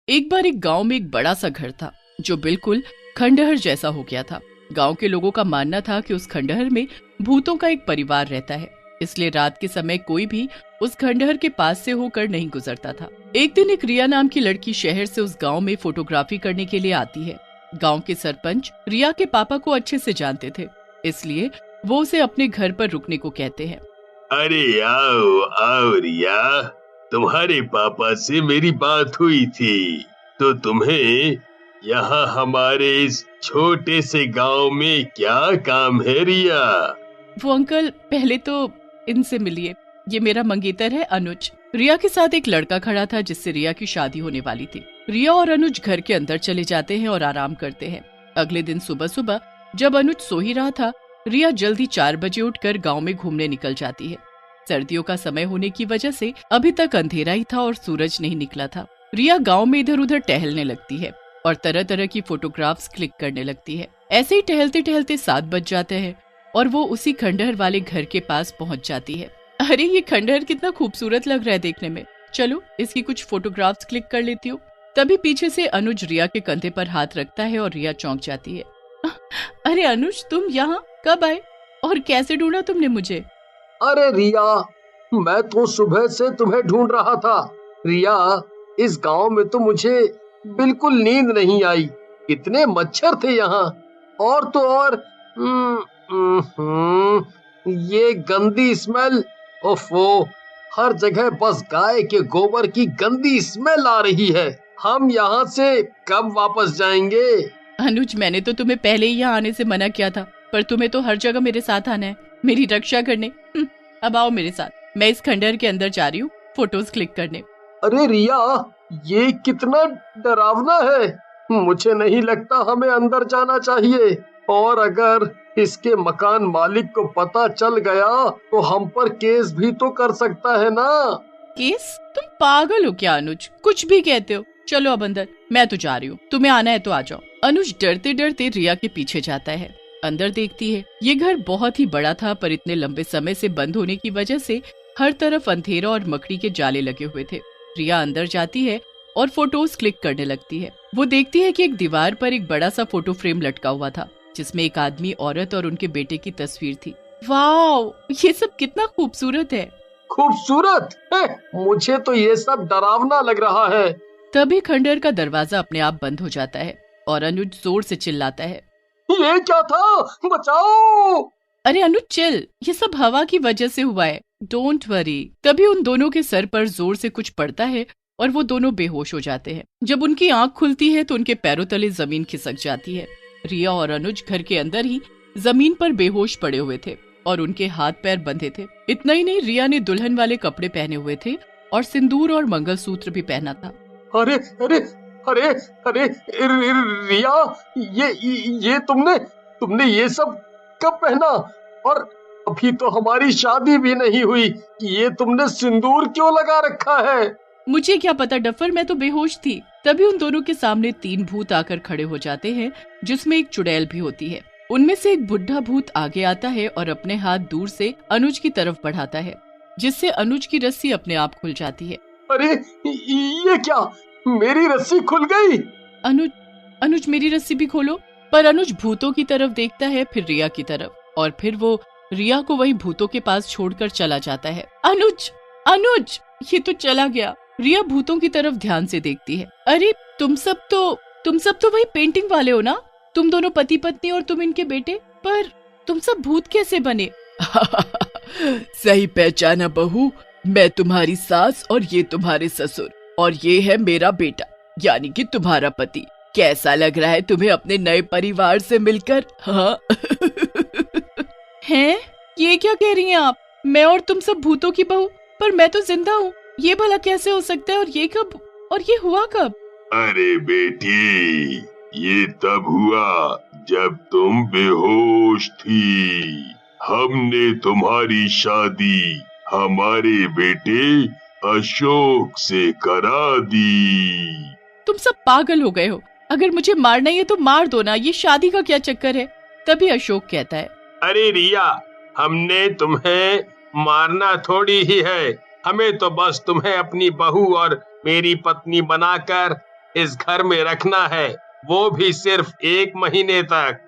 एक बार एक गांव में एक बड़ा सा घर था जो बिल्कुल खंडहर जैसा हो गया था। गांव के लोगों का मानना था कि उस खंडहर में भूतों का एक परिवार रहता है, इसलिए रात के समय कोई भी उस खंडहर के पास से होकर नहीं गुजरता था। एक दिन एक रिया नाम की लड़की शहर से उस गांव में फोटोग्राफी करने के लिए आती है। गांव के सरपंच रिया के पापा को अच्छे से जानते थे, इसलिए वो उसे अपने घर पर रुकने को कहते हैं। अरे आओ आओ रिया, तुम्हारे पापा से मेरी बात हुई थी, तो तुम्हें यहाँ हमारे इस छोटे से गांव में क्या काम है रिया? वो अंकल पहले तो इनसे मिलिए, ये मेरा मंगेतर है अनुज। रिया के साथ एक लड़का खड़ा था जिससे रिया की शादी होने वाली थी। रिया और अनुज घर के अंदर चले जाते हैं और आराम करते हैं। अगले दिन सुबह सुबह जब अनुज सो ही रहा था, रिया जल्दी 4 बजे उठकर गांव में घूमने निकल जाती है। सर्दियों का समय होने की वजह से अभी तक अंधेरा ही था और सूरज नहीं निकला था। रिया गांव में इधर उधर टहलने लगती है और तरह तरह की फोटोग्राफ्स क्लिक करने लगती है। ऐसे ही टहलते टहलते 7 बज जाते हैं और वो उसी खंडहर वाले घर के पास पहुंच जाती है। अरे ये खंडहर कितना खूबसूरत लग रहा है देखने में, चलो इसकी कुछ फोटोग्राफ्स क्लिक कर लेती हूँ। तभी पीछे से अनुज रिया के कंधे पर हाथ रखता है और रिया चौंक जाती है। अरे अनुज, तुम यहाँ कब आए और कैसे ढूंढा तुमने मुझे? अरे रिया, मैं तो सुबह से तुम्हें ढूंढ रहा था। रिया, इस गांव में तो मुझे बिल्कुल नींद नहीं आई, कितने मच्छर थे यहाँ। और तो और ये गंदी स्मेल, ओफो, हर जगह बस गाय के गोबर की गंदी स्मेल आ रही है। हम यहाँ से कब वापस जाएंगे? अनुज, मैंने तो तुम्हें पहले ही यहाँ आने से मना किया था, पर तुम्हें तो हर जगह मेरे साथ आना है, मेरी रक्षा करने। अब आओ मेरे साथ, मैं इस खंडहर के अंदर जा रही हूँ फोटोज क्लिक करने। अरे रिया, ये कितना डरावना है, मुझे नहीं लगता हमें अंदर जाना चाहिए। और अगर इसके मकान मालिक को पता चल गया तो हम पर केस भी तो कर सकता है ना। केस? तुम पागल हो क्या अनुज, कुछ भी कहते हो। चलो अब अंदर, मैं तो जा रही हूँ, तुम्हें आना है तो आ जाओ। अनुज डरते डरते रिया के पीछे जाता है। अंदर देखती है, ये घर बहुत ही बड़ा था, पर इतने लंबे समय से बंद होने की वजह से हर तरफ अंधेरा और मकड़ी के जाले लगे हुए थे। रिया अंदर जाती है और फोटोज क्लिक करने लगती है। वो देखती है कि एक दीवार पर एक बड़ा सा फोटो फ्रेम लटका हुआ था जिसमें एक आदमी, औरत और उनके बेटे की तस्वीर थी। वाओ, ये सब कितना खूबसूरत है। खूबसूरत है? मुझे तो ये सब डरावना लग रहा है। तभी खंडहर का दरवाजा अपने आप बंद हो जाता है और अनुज जोर से चिल्लाता है, ये क्या था, बचाओ। अरे अनुज चिल, ये सब हवा की वजह से हुआ है, डोंट वरी। तभी उन दोनों के सर पर जोर से कुछ पड़ता है और वो दोनों बेहोश हो जाते हैं। जब उनकी आंख खुलती है तो उनके पैरों तले जमीन खिसक जाती है। रिया और अनुज घर के अंदर ही जमीन पर बेहोश पड़े हुए थे और उनके हाथ पैर बंधे थे। इतना ही नहीं, रिया ने दुल्हन वाले कपड़े पहने हुए थे और सिंदूर और मंगलसूत्र भी पहना था। अरे अरे अरे अरे रिया, ये तुमने ये सब कब पहना? और अभी तो हमारी शादी भी नहीं हुई, ये तुमने सिंदूर क्यों लगा रखा है? मुझे क्या पता डफर, मैं तो बेहोश थी। तभी उन दोनों के सामने 3 भूत आकर खड़े हो जाते हैं, जिसमें एक चुड़ैल भी होती है। उनमें से एक बुढ़ा भूत आगे आता है और अपने हाथ दूर से अनुज की तरफ बढ़ाता है, जिससे अनुज की रस्सी अपने आप खुल जाती है। अरे ये क्या, मेरी रस्सी खुल गई? अनुज मेरी रस्सी भी खोलो। पर अनुज भूतों की तरफ देखता है, फिर रिया की तरफ, और फिर वो रिया को वही भूतों के पास छोड़कर चला जाता है। अनुज, ये तो चला गया। रिया भूतों की तरफ ध्यान से देखती है। अरे तुम सब तो वही पेंटिंग वाले हो ना? तुम दोनों पति पत्नी और तुम इनके बेटे, पर तुम सब भूत कैसे बने? सही पहचाना बहू, मैं तुम्हारी सास और ये तुम्हारे ससुर, और ये है मेरा बेटा, यानी कि तुम्हारा पति। कैसा लग रहा है तुम्हें अपने नए परिवार से मिलकर? हाँ? हैं? ये क्या कह रही हैं आप? मैं और तुम सब भूतों की बहू? पर मैं तो जिंदा हूँ, ये भला कैसे हो सकता है? और ये कब, और ये हुआ कब? अरे बेटी, ये तब हुआ जब तुम बेहोश थी। हमने तुम्हारी शादी हमारे बेटे अशोक से करा दी। तुम सब पागल हो गए हो, अगर मुझे मारना ही है तो मार दो ना, ये शादी का क्या चक्कर है? तभी अशोक कहता है, अरे रिया, हमने तुम्हें मारना थोड़ी ही है, हमें तो बस तुम्हें अपनी बहू और मेरी पत्नी बनाकर इस घर में रखना है, वो भी सिर्फ 1 महीने तक।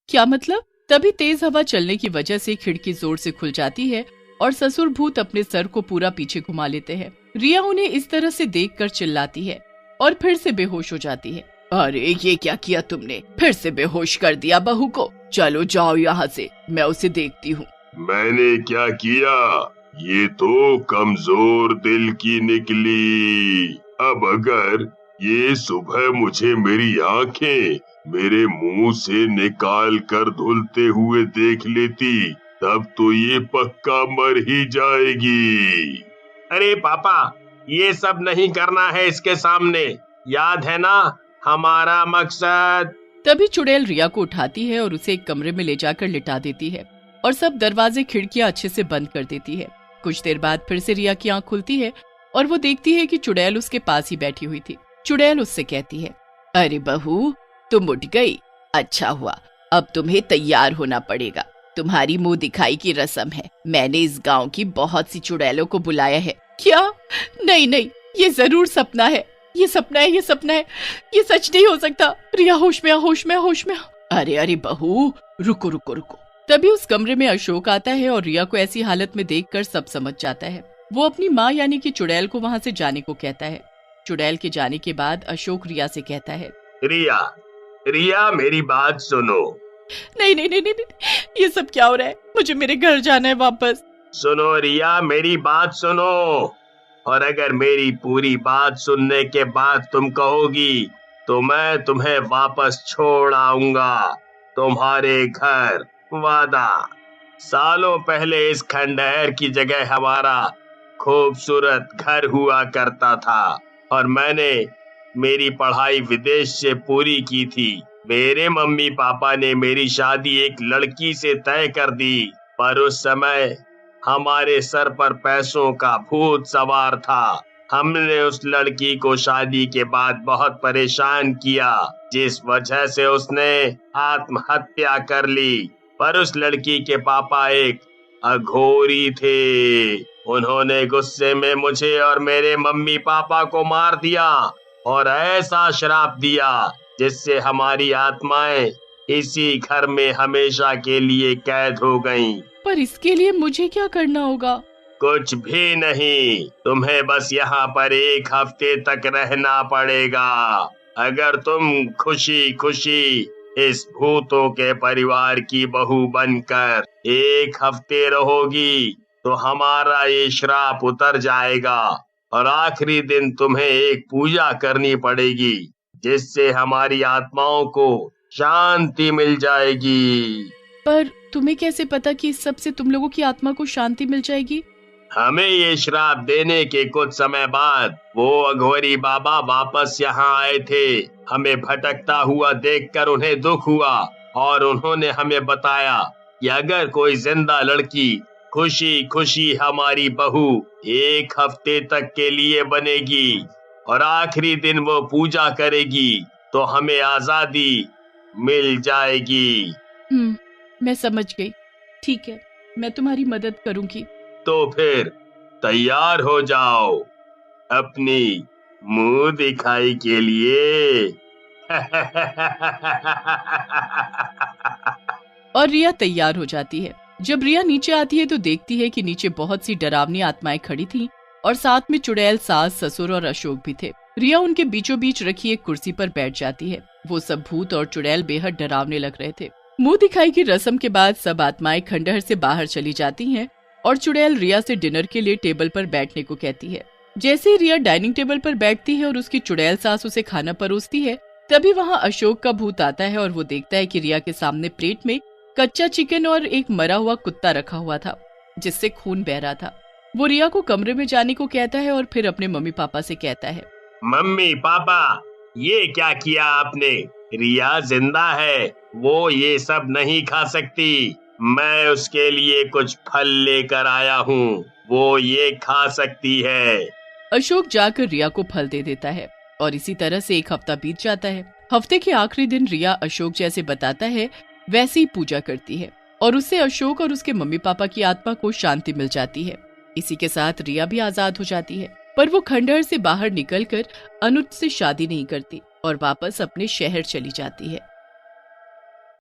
क्या मतलब? तभी तेज हवा चलने की वजह से खिड़की जोर से खुल जाती है और ससुर भूत अपने सर को पूरा पीछे घुमा लेते हैं। रिया उन्हें इस तरह से देखकर चिल्लाती है और फिर से बेहोश हो जाती है। अरे ये क्या किया तुमने? फिर से बेहोश कर दिया बहू को। चलो जाओ यहाँ से, मैं उसे देखती हूँ। मैंने क्या किया? ये तो कमजोर दिल की निकली। अब अगर ये सुबह मुझे मेरी आंखें मेरे मुंह से निकाल कर धुलते हुए देख लेती, तब तो ये पक्का मर ही जाएगी। अरे पापा, ये सब नहीं करना है इसके सामने, याद है ना हमारा मकसद। तभी चुड़ैल रिया को उठाती है और उसे एक कमरे में ले जाकर लिटा देती है और सब दरवाजे खिड़कियां अच्छे से बंद कर देती है। कुछ देर बाद फिर से रिया की आंख खुलती है और वो देखती है कि चुड़ैल उसके पास ही बैठी हुई थी। चुड़ैल उससे कहती है, अरे बहू, तुम उठ गई। अच्छा हुआ, अब तुम्हें तैयार होना पड़ेगा। तुम्हारी मुंह दिखाई की रस्म है। मैंने इस गांव की बहुत सी चुड़ैलों को बुलाया है। क्या? नहीं नहीं, ये जरूर सपना है, ये सपना है, ये सपना है, ये सच नहीं हो सकता। रिया होश में, होश में, होश में। अरे अरे बहू, रुको रुको रुको। तभी उस कमरे में अशोक आता है और रिया को ऐसी हालत में देखकर सब समझ जाता है। वो अपनी माँ यानी कि चुड़ैल को वहाँ से जाने को कहता है। चुड़ैल के जाने के बाद अशोक रिया से कहता है, रिया, रिया मेरी बात सुनो। नहीं नहीं नहीं नहीं, ये सब क्या हो रहा है? मुझे मेरे घर जाना है वापस। सुनो रिया, मेरी बात सुनो, और अगर मेरी पूरी बात सुनने के बाद तुम कहोगी तो मैं तुम्हें वापस छोड़ आऊंगा तुम्हारे घर। वादा। सालों पहले इस खंडहर की जगह हमारा खूबसूरत घर हुआ करता था और मैंने मेरी पढ़ाई विदेश से पूरी की थी। मेरे मम्मी पापा ने मेरी शादी एक लड़की से तय कर दी, पर उस समय हमारे सर पर पैसों का भूत सवार था। हमने उस लड़की को शादी के बाद बहुत परेशान किया, जिस वजह से उसने आत्महत्या कर ली। पर उस लड़की के पापा एक अघोरी थे। उन्होंने गुस्से में मुझे और मेरे मम्मी पापा को मार दिया और ऐसा श्राप दिया जिससे हमारी आत्माएं इसी घर में हमेशा के लिए कैद हो गईं। पर इसके लिए मुझे क्या करना होगा? कुछ भी नहीं, तुम्हें बस यहाँ पर 1 हफ्ते तक रहना पड़ेगा। अगर तुम खुशी खुशी इस भूतों के परिवार की बहू बनकर 1 हफ्ते रहोगी तो हमारा ये श्राप उतर जाएगा और आखिरी दिन तुम्हें एक पूजा करनी पड़ेगी जिससे हमारी आत्माओं को शांति मिल जाएगी। पर तुम्हें कैसे पता कि इस सब से तुम लोगों की आत्मा को शांति मिल जाएगी? हमें ये श्राप देने के कुछ समय बाद वो अघोरी बाबा वापस यहाँ आए थे। हमें भटकता हुआ देखकर उन्हें दुख हुआ और उन्होंने हमें बताया कि अगर कोई जिंदा लड़की खुशी खुशी हमारी बहू 1 हफ्ते तक के लिए बनेगी और आखिरी दिन वो पूजा करेगी तो हमें आजादी मिल जाएगी। मैं समझ गई। ठीक है, मैं तुम्हारी मदद करूंगी। तो फिर तैयार हो जाओ अपनी मुंह दिखाई के लिए। और रिया तैयार हो जाती है। जब रिया नीचे आती है तो देखती है कि नीचे बहुत सी डरावनी आत्माएं खड़ी थीं और साथ में चुड़ैल, सास, ससुर और अशोक भी थे। रिया उनके बीचों बीच रखी एक कुर्सी पर बैठ जाती है। वो सब भूत और चुड़ैल बेहद डरावने लग रहे थे। मुंह दिखाई की रस्म के बाद सब आत्माएं खंडहर से बाहर चली जाती हैं और चुड़ैल रिया से डिनर के लिए टेबल पर बैठने को कहती है। जैसे ही रिया डाइनिंग टेबल पर बैठती है और उसकी चुड़ैल सास उसे खाना परोसती है, तभी वहाँ अशोक का भूत आता है और वो देखता है कि रिया के सामने प्लेट में कच्चा चिकन और एक मरा हुआ कुत्ता रखा हुआ था जिससे खून बह रहा था। वो रिया को कमरे में जाने को कहता है और फिर अपने मम्मी पापा से कहता है, मम्मी पापा, ये क्या किया आपने? रिया जिंदा है, वो ये सब नहीं खा सकती। मैं उसके लिए कुछ फल लेकर आया हूँ, वो ये खा सकती है। अशोक जाकर रिया को फल दे देता है और इसी तरह से 1 हफ्ता बीत जाता है। हफ्ते के आखिरी दिन रिया अशोक जैसे बताता है वैसे ही पूजा करती है और उससे अशोक और उसके मम्मी पापा की आत्मा को शांति मिल जाती है। इसी के साथ रिया भी आजाद हो जाती है। पर वो खंडहर से बाहर निकलकर अनुज से शादी नहीं करती और वापस अपने शहर चली जाती है।